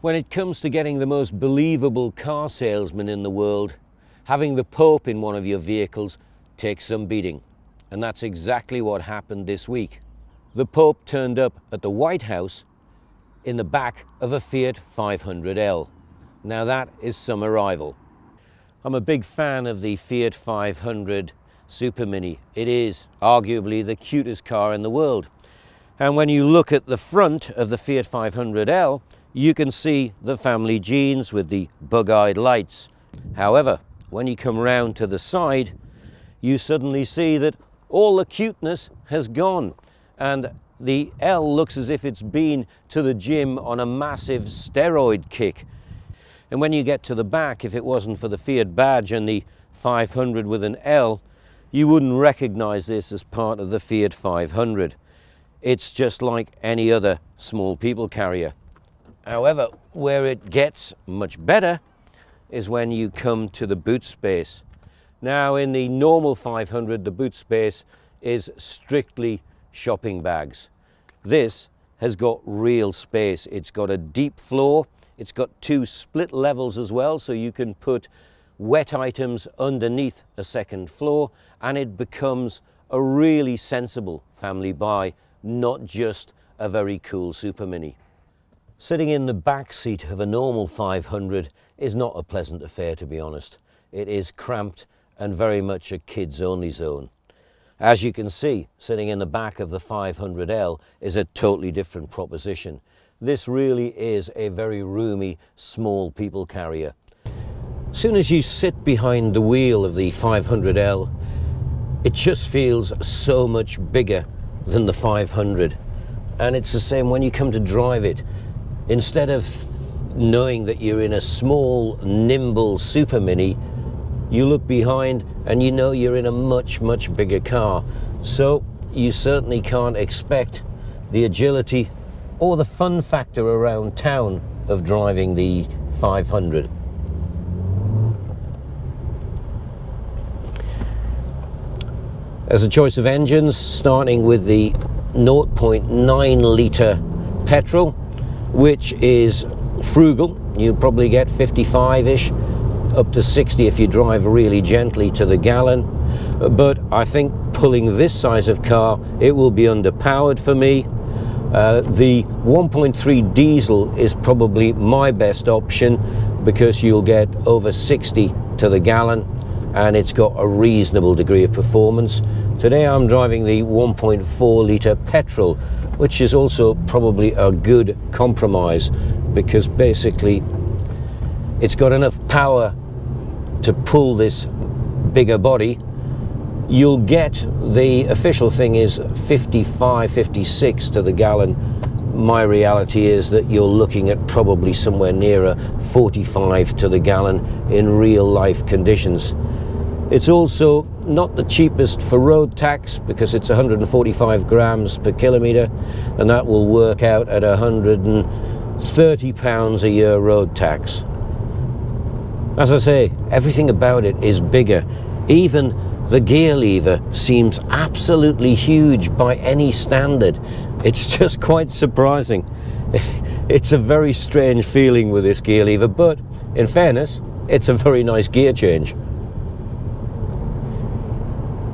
When it comes to getting the most believable car salesman in the world, having the Pope in one of your vehicles takes some beating. And that's exactly what happened this week. The Pope turned up at the White House in the back of a Fiat 500L. Now that is some arrival. I'm a big fan of the Fiat 500 Super Mini. It is arguably the cutest car in the world. And when you look at the front of the Fiat 500L, you can see the family genes with the bug-eyed lights. However, when you come round to the side, you suddenly see that all the cuteness has gone, and the L looks as if it's been to the gym on a massive steroid kick. And when you get to the back, if it wasn't for the Fiat badge and the 500 with an L, you wouldn't recognize this as part of the Fiat 500. It's just like any other small people carrier. However, where it gets much better is when you come to the boot space. Now, in the normal 500, the boot space is strictly shopping bags. This has got real space. It's got a deep floor. It's got two split levels as well, so you can put wet items underneath a second floor, and it becomes a really sensible family buy, not just a very cool Super Mini. Sitting in the back seat of a normal 500 is not a pleasant affair, to be honest. It is cramped and very much a kids-only zone. As you can see, sitting in the back of the 500L is a totally different proposition. This really is a very roomy, small people carrier. As soon as you sit behind the wheel of the 500L, it just feels so much bigger than the 500. And it's the same when you come to drive it. Instead of knowing that you're in a small, nimble Super Mini, you look behind and you know you're in a much, much bigger car. So you certainly can't expect the agility or the fun factor around town of driving the 500. As a choice of engines, starting with the 0.9 litre petrol, which is frugal. You'll probably get 55-ish, up to 60 if you drive really gently to the gallon. But I think pulling this size of car, it will be underpowered for me. The 1.3 diesel is probably my best option because you'll get over 60 to the gallon, and it's got a reasonable degree of performance. Today I'm driving the 1.4 litre petrol, which is also probably a good compromise because basically it's got enough power to pull this bigger body. You'll get, the official thing is 55, 56 to the gallon. My reality is that you're looking at probably somewhere nearer 45 to the gallon in real life conditions. It's also not the cheapest for road tax because it's 145 grams per kilometre, and that will work out at £130 a year road tax. As I say, everything about it is bigger. Even the gear lever seems absolutely huge by any standard. It's just quite surprising. It's a very strange feeling with this gear lever, but in fairness, it's a very nice gear change.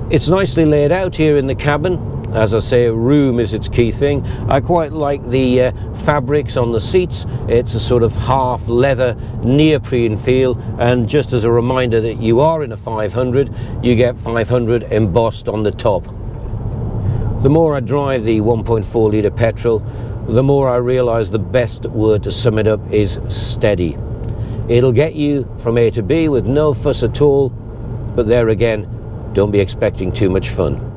It's nicely laid out here in the cabin. As I say, room is its key thing. I quite like the fabrics on the seats. It's a sort of half leather neoprene feel, and just as a reminder that you are in a 500, you get 500 embossed on the top. The more I drive the 1.4 litre petrol, the more I realise the best word to sum it up is steady. It'll get you from A to B with no fuss at all, but there again, don't be expecting too much fun.